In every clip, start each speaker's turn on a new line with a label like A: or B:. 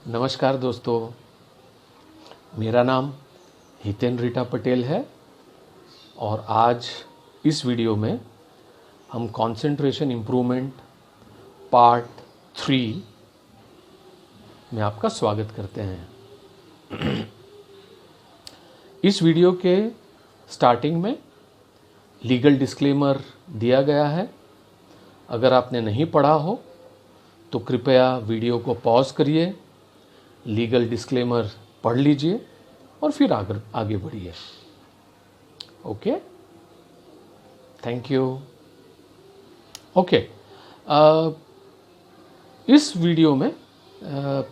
A: नमस्कार दोस्तों, मेरा नाम हितेन रीटा पटेल है और आज इस वीडियो में हम कंसंट्रेशन इम्प्रूवमेंट पार्ट 3 में आपका स्वागत करते हैं। इस वीडियो के स्टार्टिंग में लीगल डिस्क्लेमर दिया गया है। अगर आपने नहीं पढ़ा हो तो कृपया वीडियो को पॉज करिए, लीगल डिस्क्लेमर पढ़ लीजिए और फिर आगे बढ़िए। Okay, thank you. ओके, इस वीडियो में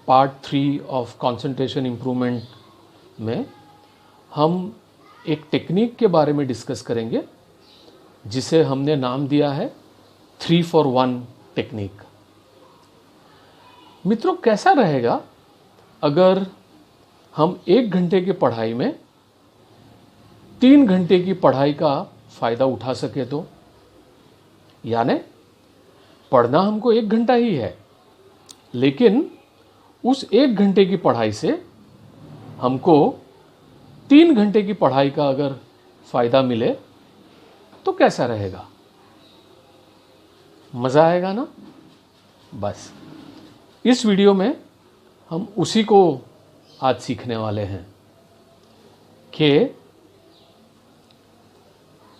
A: पार्ट 3 ऑफ कंसंट्रेशन इम्प्रूवमेंट में हम एक टेक्निक के बारे में डिस्कस करेंगे जिसे हमने नाम दिया है 3 for 1 टेक्निक। मित्रों, कैसा रहेगा अगर हम 1 घंटे की पढ़ाई में 3 घंटे की पढ़ाई का फ़ायदा उठा सके तो? यानी पढ़ना हमको 1 घंटा ही है, लेकिन उस 1 घंटे की पढ़ाई से हमको 3 घंटे की पढ़ाई का अगर फ़ायदा मिले तो कैसा रहेगा? मज़ा आएगा ना? बस इस वीडियो में हम उसी को आज सीखने वाले हैं कि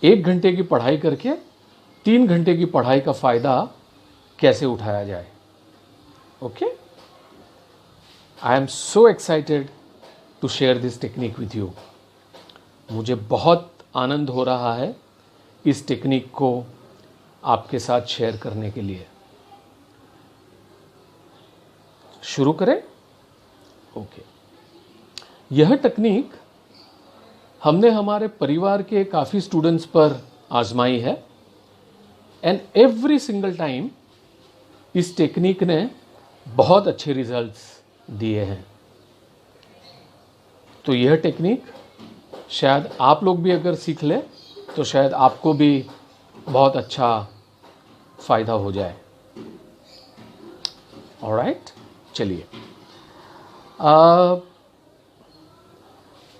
A: 1 घंटे की पढ़ाई करके 3 घंटे की पढ़ाई का फ़ायदा कैसे उठाया जाए। Okay, I am so excited to share this technique with you. मुझे बहुत आनंद हो रहा है इस टेक्निक को आपके साथ शेयर करने के लिए। शुरू करें? ओके, यह टेक्निक हमने हमारे परिवार के काफ़ी स्टूडेंट्स पर आजमाई है एंड एवरी सिंगल टाइम इस टेक्निक ने बहुत अच्छे रिजल्ट्स दिए हैं। तो यह टेक्निक शायद आप लोग भी अगर सीख लें तो शायद आपको भी बहुत अच्छा फ़ायदा हो जाए। ऑलराइट, चलिए।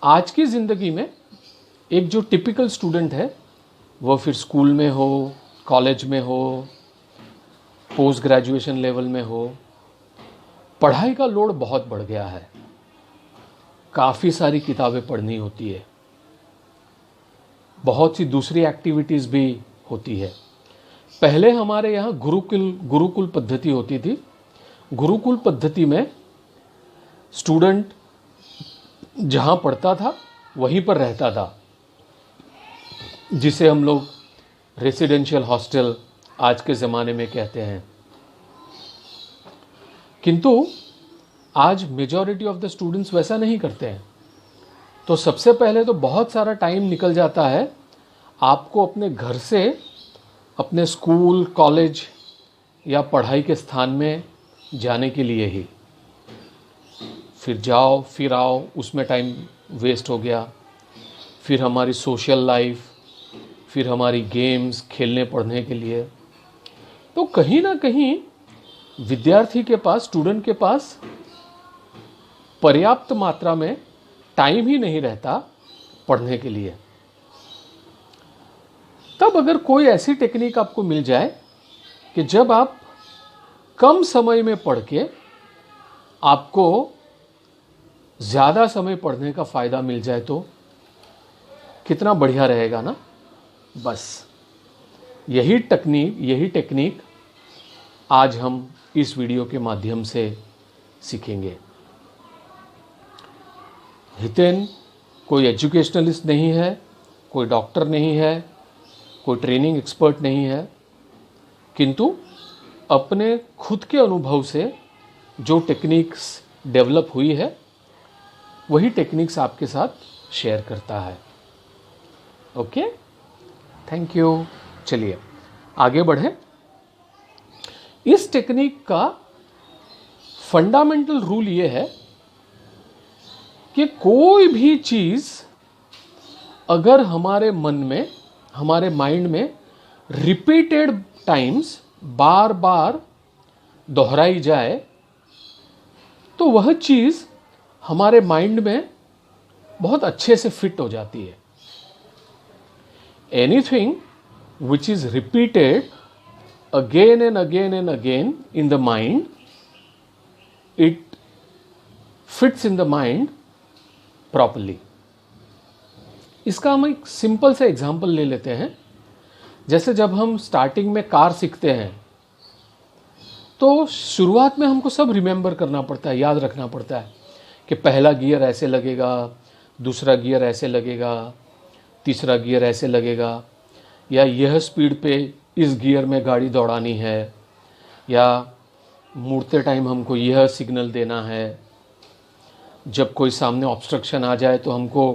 A: आज की ज़िंदगी में एक जो टिपिकल स्टूडेंट है, वो फिर स्कूल में हो, कॉलेज में हो, पोस्ट ग्रेजुएशन लेवल में हो, पढ़ाई का लोड बहुत बढ़ गया है। काफ़ी सारी किताबें पढ़नी होती है, बहुत सी दूसरी एक्टिविटीज़ भी होती है। पहले हमारे यहाँ गुरुकुल पद्धति होती थी। गुरुकुल पद्धति में स्टूडेंट जहाँ पढ़ता था वहीं पर रहता था, जिसे हम लोग रेसिडेंशियल हॉस्टल आज के ज़माने में कहते हैं। किंतु आज मेजॉरिटी ऑफ द स्टूडेंट्स वैसा नहीं करते हैं। तो सबसे पहले तो बहुत सारा टाइम निकल जाता है आपको अपने घर से अपने स्कूल, कॉलेज या पढ़ाई के स्थान में जाने के लिए ही। फिर जाओ फिर आओ, उसमें टाइम वेस्ट हो गया। फिर हमारी सोशल लाइफ, फिर हमारी गेम्स खेलने पढ़ने के लिए। तो कहीं ना कहीं विद्यार्थी के पास, स्टूडेंट के पास पर्याप्त मात्रा में टाइम ही नहीं रहता पढ़ने के लिए। तब अगर कोई ऐसी टेक्निक आपको मिल जाए कि जब आप कम समय में पढ़ के आपको ज़्यादा समय पढ़ने का फ़ायदा मिल जाए तो कितना बढ़िया रहेगा ना। बस यही टेक्निक आज हम इस वीडियो के माध्यम से सीखेंगे। हितेन कोई एजुकेशनलिस्ट नहीं है, कोई डॉक्टर नहीं है, कोई ट्रेनिंग एक्सपर्ट नहीं है, किंतु अपने खुद के अनुभव से जो टेक्निक्स डेवलप हुई है वही टेक्निक्स आपके साथ शेयर करता है। Okay, thank you. चलिए आगे बढ़ें। इस टेक्निक का फंडामेंटल रूल ये है कि कोई भी चीज़ अगर हमारे मन में, हमारे माइंड में रिपीटेड टाइम्स बार बार दोहराई जाए तो वह चीज़ हमारे माइंड में बहुत अच्छे से फिट हो जाती है। Anything which is repeated again and again and again in the mind, it fits in the mind properly. इसका हम एक सिंपल से एग्जाम्पल ले लेते हैं। जैसे जब हम स्टार्टिंग में कार सीखते हैं तो शुरुआत में हमको सब रिमेंबर करना पड़ता है, याद रखना पड़ता है कि पहला गियर ऐसे लगेगा, दूसरा गियर ऐसे लगेगा, तीसरा गियर ऐसे लगेगा, या यह स्पीड पे इस गियर में गाड़ी दौड़ानी है, या मुड़ते टाइम हमको यह सिग्नल देना है, जब कोई सामने ऑब्स्ट्रक्शन आ जाए तो हमको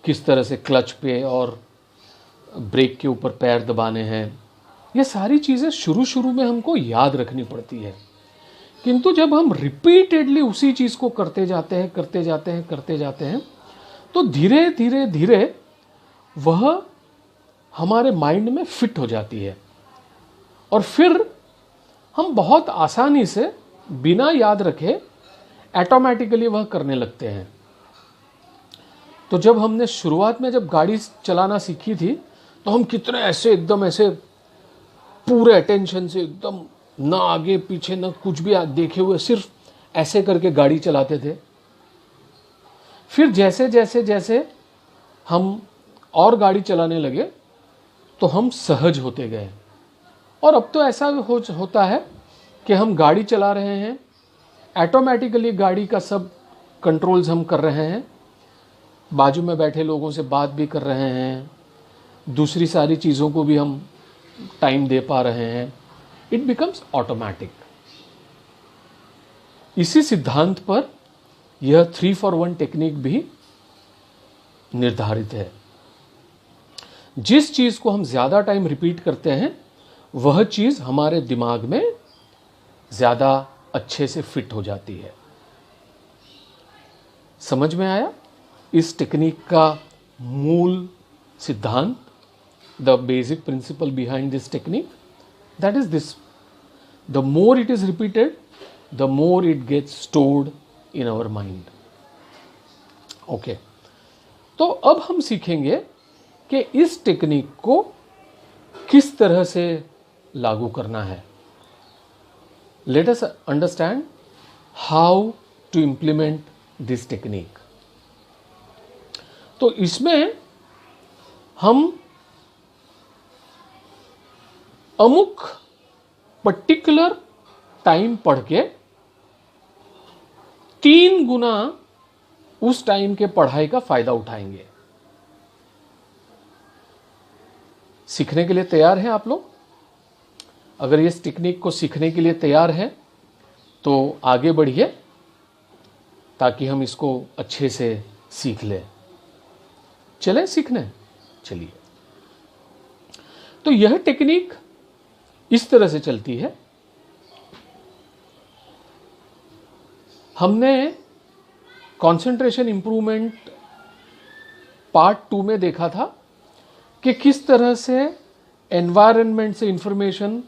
A: किस तरह से क्लच पे और ब्रेक के ऊपर पैर दबाने हैं। ये सारी चीज़ें शुरू में हमको याद रखनी पड़ती है। किंतु जब हम रिपीटेडली उसी चीज़ को करते जाते हैं तो धीरे धीरे वह हमारे माइंड में फिट हो जाती है और फिर हम बहुत आसानी से बिना याद रखे ऑटोमेटिकली वह करने लगते हैं। तो जब हमने शुरुआत में जब गाड़ी चलाना सीखी थी तो हम कितने ऐसे एकदम ऐसे पूरे अटेंशन से एकदम ना आगे पीछे ना कुछ भी देखे हुए सिर्फ ऐसे करके गाड़ी चलाते थे। फिर जैसे जैसे जैसे हम और गाड़ी चलाने लगे तो हम सहज होते गए और अब तो ऐसा होता है कि हम गाड़ी चला रहे हैं, ऑटोमेटिकली गाड़ी का सब कंट्रोल्स हम कर रहे हैं, बाजू में बैठे लोगों से बात भी कर रहे हैं, दूसरी सारी चीज़ों को भी हम टाइम दे पा रहे हैं। It becomes automatic. इसी सिद्धांत पर यह 3-for-1 टेक्निक भी निर्धारित है। जिस चीज़ को हम ज़्यादा टाइम रिपीट करते हैं वह चीज़ हमारे दिमाग में ज़्यादा अच्छे से फिट हो जाती है। समझ में आया इस टेक्निक का मूल सिद्धांत? The basic principle behind this technique, that is this: the more it is repeated, the more it gets stored in our mind. Okay, तो अब हम सीखेंगे कि इस टेक्निक को किस तरह से लागू करना है। Let us understand how to implement this technique. तो इसमें हम अमुक पर्टिकुलर टाइम पढ़ के 3 गुना उस टाइम के पढ़ाई का फायदा उठाएंगे। सीखने के लिए तैयार हैं आप लोग? अगर इस टेक्निक को सीखने के लिए तैयार हैं तो आगे बढ़िए ताकि हम इसको अच्छे से सीख लें। चलें सीखने, चलिए। तो यह टेक्निक इस तरह से चलती है। हमने कंसंट्रेशन इंप्रूवमेंट पार्ट 2 में देखा था कि किस तरह से एनवायरनमेंट से इंफॉर्मेशन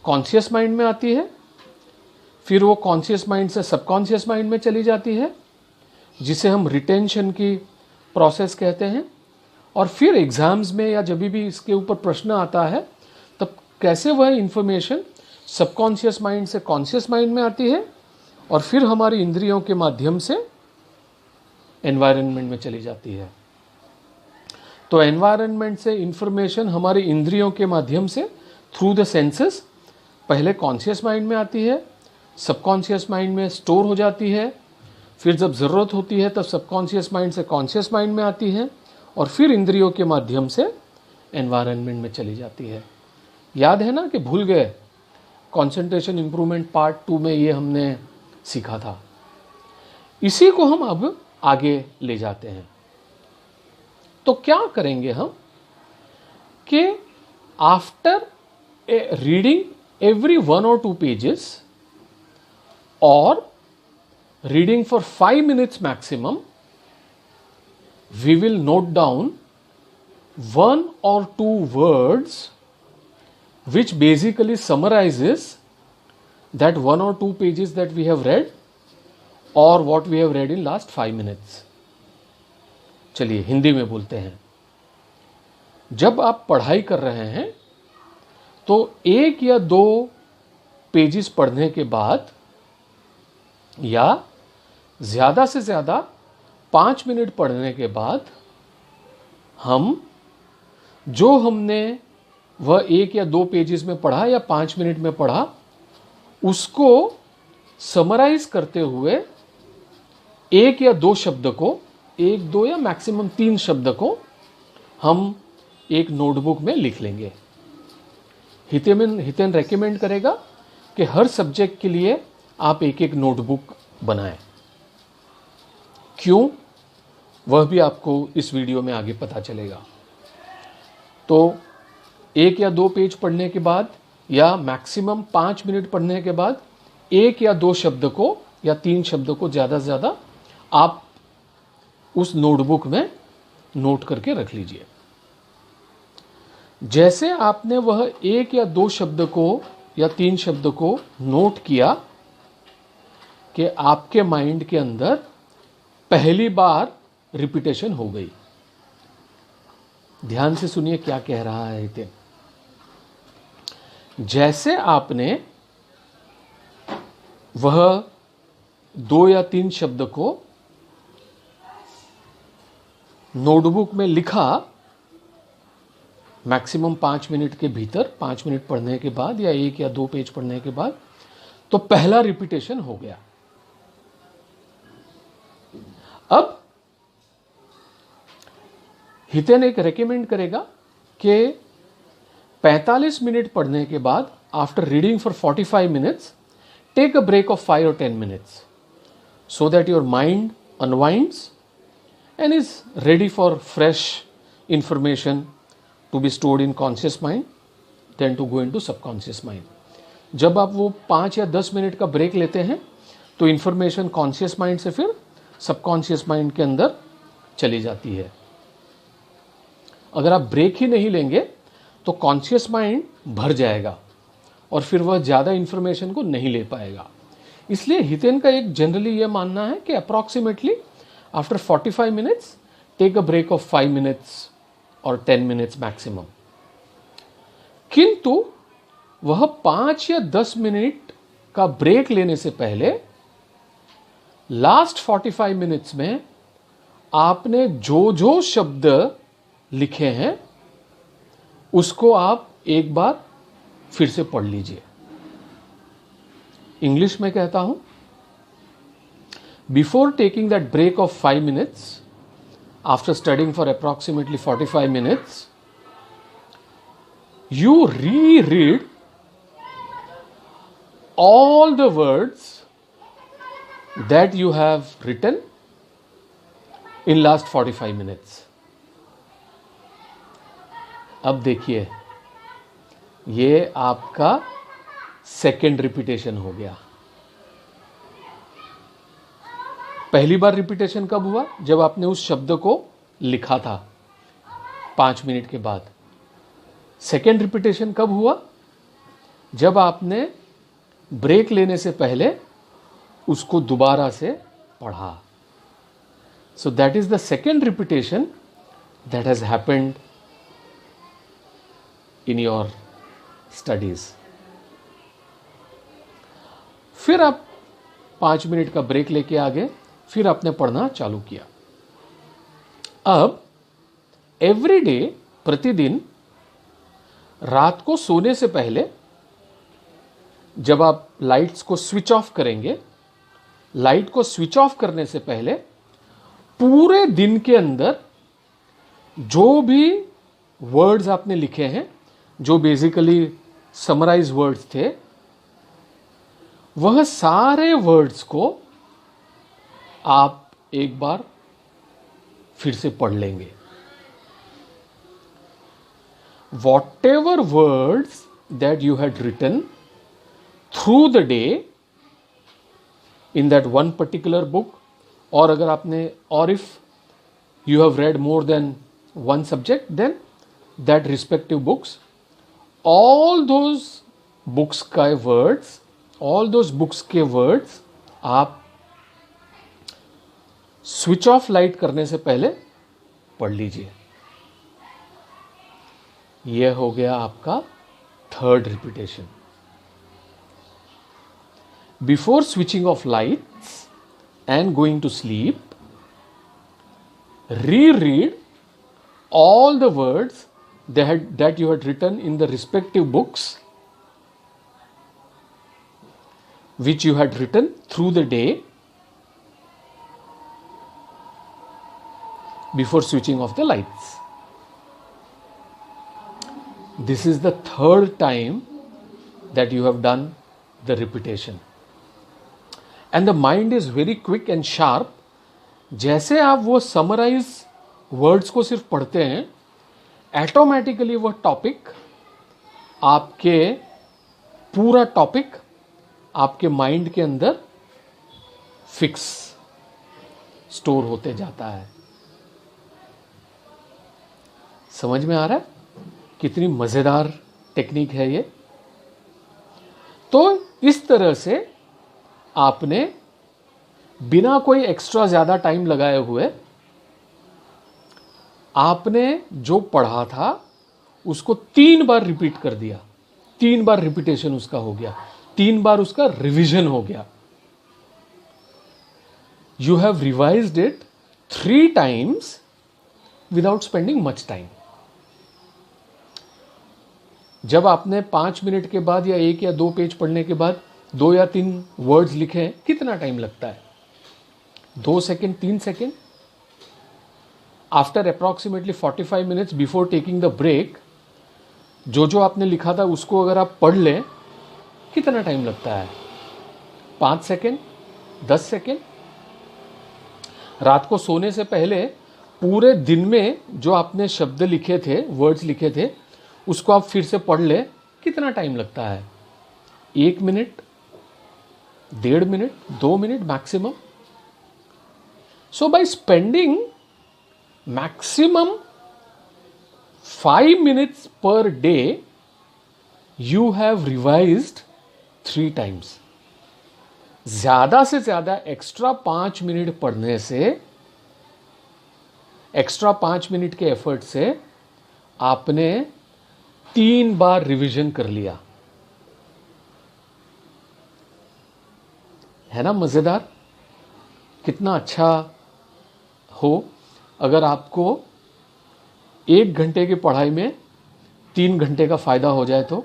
A: कॉन्शियस माइंड में आती है, फिर वो कॉन्शियस माइंड से सबकॉन्शियस माइंड में चली जाती है, जिसे हम रिटेंशन की प्रोसेस कहते हैं। और फिर एग्जाम्स में या जब भी इसके ऊपर प्रश्न आता है तब कैसे वह इंफॉर्मेशन सबकॉन्शियस माइंड से कॉन्शियस माइंड में आती है और फिर हमारी इंद्रियों के माध्यम से एनवायरनमेंट में चली जाती है। तो एनवायरनमेंट से इंफॉर्मेशन हमारी इंद्रियों के माध्यम से थ्रू द सेंसेस पहले कॉन्शियस माइंड में आती है, सबकॉन्शियस माइंड में स्टोर हो जाती है, फिर जब ज़रूरत होती है तब सबकॉन्शियस माइंड से कॉन्शियस माइंड में आती है और फिर इंद्रियों के माध्यम से एनवायरनमेंट में चली जाती है। याद है ना कि भूल गए? कंसंट्रेशन इंप्रूवमेंट पार्ट 2 में ये हमने सीखा था। इसी को हम अब आगे ले जाते हैं। तो क्या करेंगे हम कि after reading every 1 or 2 pages or reading for 5 minutes maximum, we will note down 1 or 2 words which basically summarizes that 1 or 2 pages that we have read और what we have read in last 5 minutes. चलिए हिंदी में बोलते हैं। जब आप पढ़ाई कर रहे हैं तो 1 या 2 पेजेस पढ़ने के बाद या ज़्यादा से ज़्यादा 5 मिनट पढ़ने के बाद हम जो हमने वह 1 या 2 पेजेस में पढ़ा या 5 मिनट में पढ़ा उसको समराइज करते हुए 1 या 2 शब्द को, 1, 2 या मैक्सिमम 3 शब्द को हम एक नोटबुक में लिख लेंगे। हितेन रेकमेंड करेगा कि हर सब्जेक्ट के लिए आप एक एक नोटबुक बनाएं। क्यों, वह भी आपको इस वीडियो में आगे पता चलेगा। तो 1 या 2 पेज पढ़ने के बाद या मैक्सिमम 5 मिनट पढ़ने के बाद 1 या 2 शब्द को या 3 शब्द को ज़्यादा से ज़्यादा आप उस नोटबुक में नोट करके रख लीजिए। जैसे आपने वह 1 या 2 शब्द को या 3 शब्द को नोट किया कि आपके माइंड के अंदर पहली बार रिपीटेशन हो गई। ध्यान से सुनिए क्या कह रहा है हितेन। जैसे आपने वह 2 या 3 शब्द को नोटबुक में लिखा मैक्सिमम 5 मिनट के भीतर, 5 मिनट पढ़ने के बाद या 1 या 2 पेज पढ़ने के बाद, तो पहला रिपीटेशन हो गया। अब हितेन एक रेकमेंड करेगा कि 45 मिनट पढ़ने के बाद after reading for 45 minutes take a break of 5 or 10 minutes so that your mind unwinds and is ready for fresh information to be stored in conscious mind then to go into subconscious mind। जब आप वो 5 या 10 minute का break लेते हैं तो information conscious mind से फिर सबकॉन्शियस माइंड के अंदर चली जाती है। अगर आप ब्रेक ही नहीं लेंगे तो कॉन्शियस माइंड भर जाएगा और फिर वह ज़्यादा इंफॉर्मेशन को नहीं ले पाएगा। इसलिए हितेन का एक जनरली ये मानना है कि approximately after 45 minutes take a break of 5 minutes और 10 मिनट्स मैक्सिमम। किंतु वह 5 या 10 मिनट का ब्रेक लेने से पहले लास्ट 45 मिनट्स में आपने जो जो शब्द लिखे हैं उसको आप एक बार फिर से पढ़ लीजिए। इंग्लिश में कहता हूं, before taking that break of 5 minutes after studying for approximately 45 minutes, you reread all the words that you have written in last 45 minutes। अब देखिए ये आपका सेकेंड रिपीटेशन हो गया। पहली बार रिपीटेशन कब हुआ? जब आपने उस शब्द को लिखा था 5 मिनट के बाद। सेकेंड रिपीटेशन कब हुआ? जब आपने ब्रेक लेने से पहले उसको दोबारा से पढ़ा। So that is the second repetition that has happened in your studies. फिर आप 5 मिनट का ब्रेक लेके आ गए, फिर आपने पढ़ना चालू किया। अब एवरी डे, प्रतिदिन रात को सोने से पहले जब आप लाइट्स को स्विच ऑफ करेंगे, लाइट को स्विच ऑफ करने से पहले पूरे दिन के अंदर जो भी वर्ड्स आपने लिखे हैं, जो बेसिकली समराइज वर्ड्स थे, वह सारे वर्ड्स को आप एक बार फिर से पढ़ लेंगे। Whatever words that you had written through the day in that one particular book, और अगर आपने, or if you have read more than one subject, then that respective books, all those books का words, all those books के words आप switch off light करने से पहले पढ़ लीजिए। यह हो गया आपका third repetition. Before switching off lights and going to sleep, reread all the words that you had written in the respective books which you had written through the day before switching off the lights. This is the third time that you have done the repetition. And the mind is very quick and sharp. जैसे आप वो summarise words को सिर्फ पढ़ते हैं, automatically वो topic आपके पूरा टॉपिक आपके माइंड के अंदर फिक्स स्टोर होते जाता है। समझ में आ रहा है कितनी मजेदार टेक्निक है ये। तो इस तरह से आपने बिना कोई एक्स्ट्रा ज़्यादा टाइम लगाए हुए आपने जो पढ़ा था उसको 3 बार रिपीट कर दिया, 3 बार रिपीटेशन उसका हो गया, 3 बार उसका रिवीजन हो गया। You have revised it 3 times without spending much time. जब आपने 5 मिनट के बाद या 1 या 2 पेज पढ़ने के बाद 2 या 3 वर्ड्स लिखे, कितना टाइम लगता है? 2 second, 3 second. After approximately 45 minutes before taking the break, जो आपने लिखा था उसको अगर आप पढ़ लें, कितना टाइम लगता है? 5 सेकेंड, 10 सेकेंड। रात को सोने से पहले पूरे दिन में जो आपने शब्द लिखे थे, वर्ड्स लिखे थे, उसको आप फिर से पढ़ लें, कितना टाइम लगता है? 1 minute, 1.5 minute, 2 minute maximum. So by spending maximum 5 minutes per day, you have revised 3 times. ज़्यादा से ज़्यादा एक्स्ट्रा 5 मिनट पढ़ने से, एक्स्ट्रा 5 मिनट के एफर्ट से आपने 3 बार रिवीजन कर लिया। है ना मज़ेदार? कितना अच्छा हो अगर आपको 1 घंटे की पढ़ाई में 3 घंटे का फायदा हो जाए तो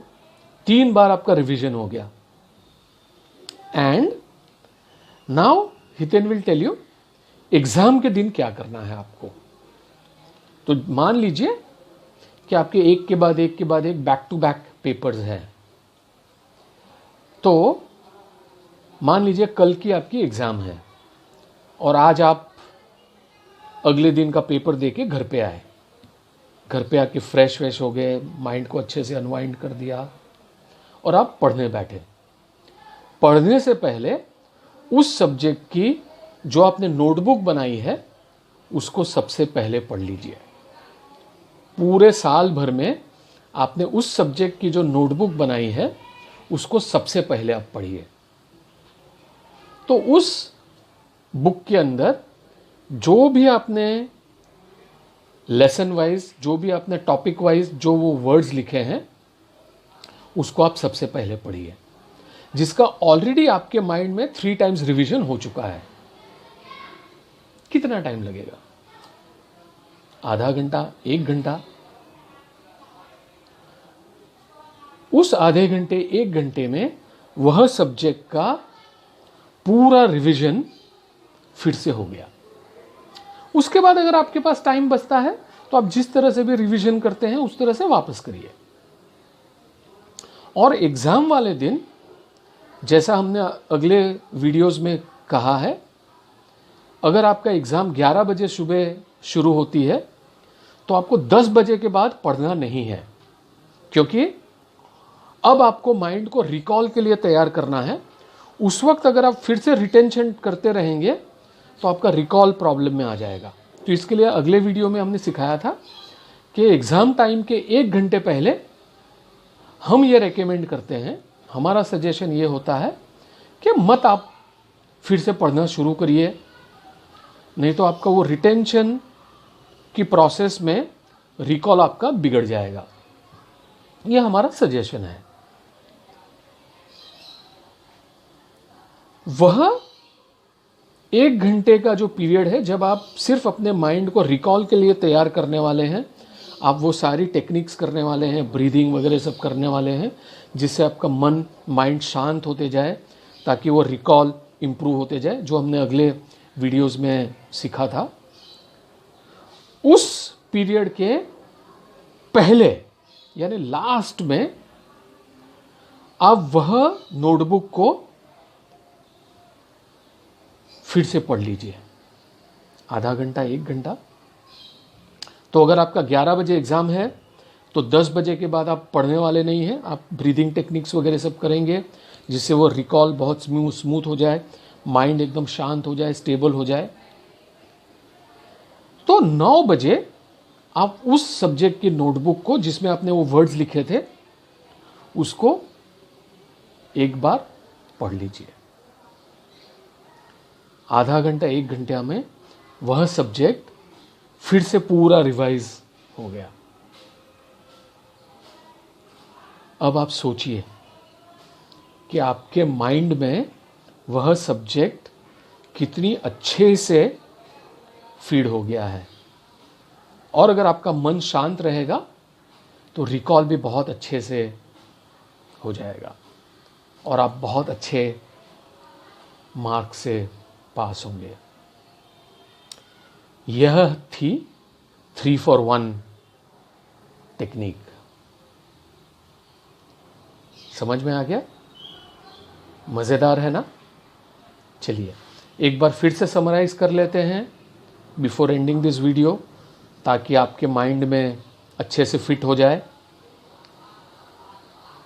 A: 3 बार आपका रिवीजन हो गया। And now Hiten will tell you exam के दिन क्या करना है आपको। तो मान लीजिए कि आपके एक के बाद एक बैक टू बैक पेपर्स हैं। तो मान लीजिए कल की आपकी एग्जाम है और आज आप अगले दिन का पेपर देके घर पे आए। घर पे आके फ्रेश वेश हो गए, माइंड को अच्छे से अनवाइंड कर दिया और आप पढ़ने बैठे। पढ़ने से पहले उस सब्जेक्ट की जो आपने नोटबुक बनाई है उसको सबसे पहले पढ़ लीजिए। पूरे साल भर में आपने उस सब्जेक्ट की जो नोटबुक बनाई है उसको सबसे पहले आप पढ़िए। तो उस बुक के अंदर जो भी आपने लेसन वाइज, जो भी आपने टॉपिक वाइज जो वो वर्ड्स लिखे हैं उसको आप सबसे पहले पढ़िए, जिसका ऑलरेडी आपके माइंड में 3 times रिवीजन हो चुका है। कितना टाइम लगेगा? आधा घंटा, 1 घंटा। उस आधे घंटे, 1 घंटे में वह सब्जेक्ट का पूरा रिवीजन फिर से हो गया। उसके बाद अगर आपके पास टाइम बचता है तो आप जिस तरह से भी रिवीजन करते हैं उस तरह से वापस करिए। और एग्जाम वाले दिन, जैसा हमने अगले वीडियोस में कहा है, अगर आपका एग्जाम 11 बजे सुबह शुरू होती है तो आपको 10 बजे के बाद पढ़ना नहीं है, क्योंकि अब आपको माइंड को रिकॉल के लिए तैयार करना है। उस वक्त अगर आप फिर से रिटेंशन करते रहेंगे तो आपका रिकॉल प्रॉब्लम में आ जाएगा। तो इसके लिए अगले वीडियो में हमने सिखाया था कि एग्ज़ाम टाइम के 1 घंटे पहले हम ये रेकमेंड करते हैं, हमारा सजेशन ये होता है कि मत आप फिर से पढ़ना शुरू करिए। नहीं तो आपका वो रिटेंशन की प्रोसेस में रिकॉल आपका बिगड़ जाएगा। ये हमारा सजेशन है। वह 1 घंटे का जो पीरियड है जब आप सिर्फ अपने माइंड को रिकॉल के लिए तैयार करने वाले हैं, आप वो सारी टेक्निक्स करने वाले हैं, ब्रीदिंग वगैरह सब करने वाले हैं, जिससे आपका माइंड शांत होते जाए, ताकि वो रिकॉल इम्प्रूव होते जाए, जो हमने अगले वीडियोस में सीखा था। उस पीरियड के पहले यानी लास्ट में आप वह नोटबुक को फिर से पढ़ लीजिए, आधा घंटा 1 घंटा। तो अगर आपका 11 बजे एग्ज़ाम है तो 10 बजे के बाद आप पढ़ने वाले नहीं हैं, आप ब्रीदिंग टेक्निक्स वगैरह सब करेंगे, जिससे वो रिकॉल बहुत स्मूथ हो जाए, माइंड एकदम शांत हो जाए, स्टेबल हो जाए। तो 9 बजे आप उस सब्जेक्ट की नोटबुक को जिसमें आपने वो वर्ड्स लिखे थे उसको एक बार पढ़ लीजिए। आधा घंटा 1 घंटा में वह सब्जेक्ट फिर से पूरा रिवाइज हो गया। अब आप सोचिए कि आपके माइंड में वह सब्जेक्ट कितनी अच्छे से फीड हो गया है। और अगर आपका मन शांत रहेगा तो रिकॉल भी बहुत अच्छे से हो जाएगा और आप बहुत अच्छे मार्क्स से पास होंगे। यह थी 3 for 1 टेक्निक। समझ में आ गया? मज़ेदार है ना? चलिए एक बार फिर से समराइज कर लेते हैं बिफोर एंडिंग दिस वीडियो, ताकि आपके माइंड में अच्छे से फिट हो जाए।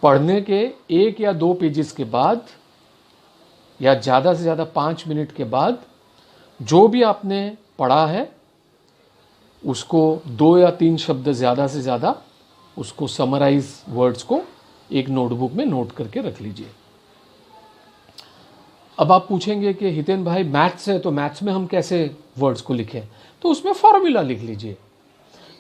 A: पढ़ने के 1 या 2 पेजेस के बाद या ज़्यादा से ज़्यादा 5 मिनट के बाद जो भी आपने पढ़ा है उसको 2 या 3 शब्द ज़्यादा से ज़्यादा उसको समराइज वर्ड्स को एक नोटबुक में नोट करके रख लीजिए। अब आप पूछेंगे कि हितेन भाई मैथ्स है तो मैथ्स में हम कैसे वर्ड्स को लिखें? तो उसमें फॉर्मूला लिख लीजिए।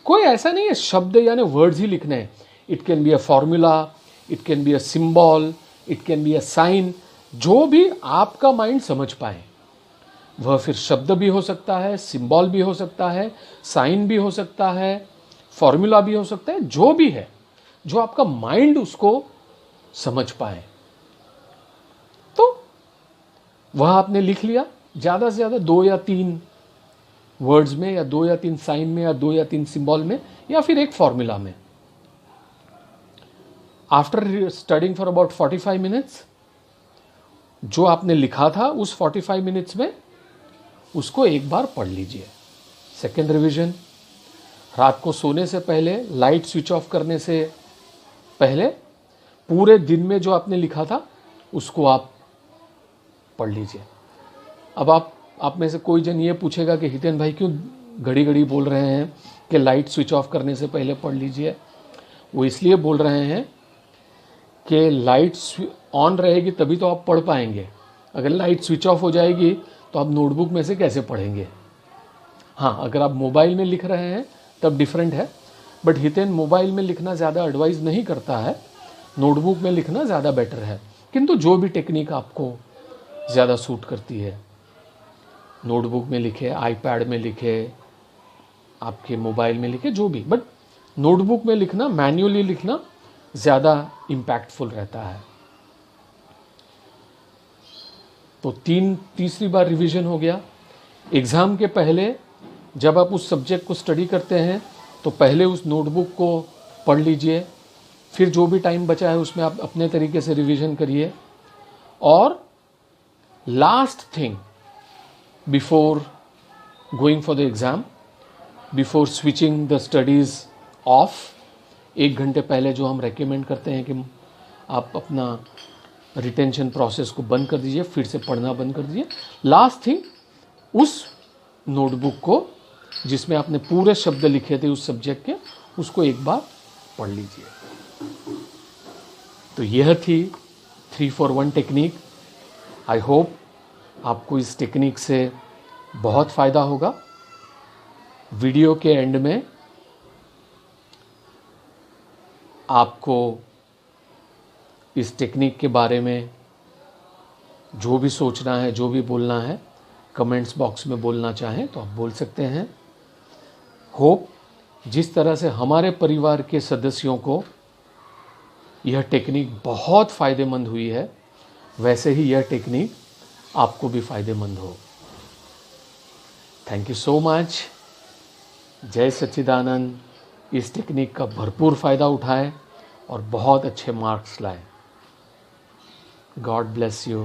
A: कोई ऐसा नहीं है शब्द यानी वर्ड्स ही लिखने हैं। It can be a formula, it can be a symbol, it can be a sign, जो भी आपका माइंड समझ पाए। वह फिर शब्द भी हो सकता है, सिंबल भी हो सकता है, साइन भी हो सकता है, फॉर्मूला भी हो सकता है, जो भी है, जो आपका माइंड उसको समझ पाए। तो वह आपने लिख लिया, ज़्यादा से ज़्यादा 2 या 3 वर्ड्स में, या 2 या 3 साइन में, या 2 या 3 सिंबल में, या फिर एक फॉर्मूला में। After studying for about 45 minutes जो आपने लिखा था उस 45 मिनट्स में उसको एक बार पढ़ लीजिए। सेकेंड रिवीजन, रात को सोने से पहले, लाइट स्विच ऑफ करने से पहले पूरे दिन में जो आपने लिखा था उसको आप पढ़ लीजिए। अब आप में से कोई जन ये पूछेगा कि हितेन भाई क्यों घड़ी घड़ी बोल रहे हैं कि लाइट स्विच ऑफ करने से पहले पढ़ लीजिए? वो इसलिए बोल रहे हैं कि लाइट ऑन रहेगी तभी तो आप पढ़ पाएंगे। अगर लाइट स्विच ऑफ हो जाएगी तो आप नोटबुक में से कैसे पढ़ेंगे? हाँ, अगर आप मोबाइल में लिख रहे हैं तब डिफरेंट है, बट हितेन मोबाइल में लिखना ज़्यादा एडवाइस नहीं करता है, नोटबुक में लिखना ज़्यादा बेटर है। किंतु जो भी टेक्निक आपको ज़्यादा सूट करती है, नोटबुक में लिखे, आईपैड में लिखे, आपके मोबाइल में लिखे, जो भी, बट नोटबुक में लिखना, मैन्युअली लिखना ज़्यादा इम्पैक्टफुल रहता है। तो तीसरी बार रिवीजन हो गया। एग्ज़ाम के पहले जब आप उस सब्जेक्ट को स्टडी करते हैं तो पहले उस नोटबुक को पढ़ लीजिए, फिर जो भी टाइम बचा है उसमें आप अपने तरीके से रिवीजन करिए। और last thing before going for the exam, before switching the studies of, 1 घंटे पहले जो हम रेकमेंड करते हैं कि आप अपना रिटेंशन प्रोसेस को बंद कर दीजिए, फिर से पढ़ना बंद कर दीजिए। लास्ट थिंग, उस नोटबुक को जिसमें आपने पूरे शब्द लिखे थे उस सब्जेक्ट के, उसको एक बार पढ़ लीजिए। तो यह थी 3 for 1 टेक्निक। आई होप आपको इस टेक्निक से बहुत फ़ायदा होगा। वीडियो के एंड में आपको इस टेक्निक के बारे में जो भी सोचना है, जो भी बोलना है, कमेंट्स बॉक्स में बोलना चाहें तो आप बोल सकते हैं। होप जिस तरह से हमारे परिवार के सदस्यों को यह टेक्निक बहुत फ़ायदेमंद हुई है, वैसे ही यह टेक्निक आपको भी फ़ायदेमंद हो। Thank you so much. जय सच्चिदानंद। इस टेक्निक का भरपूर फ़ायदा उठाएं और बहुत अच्छे मार्क्स लाएं। God bless you.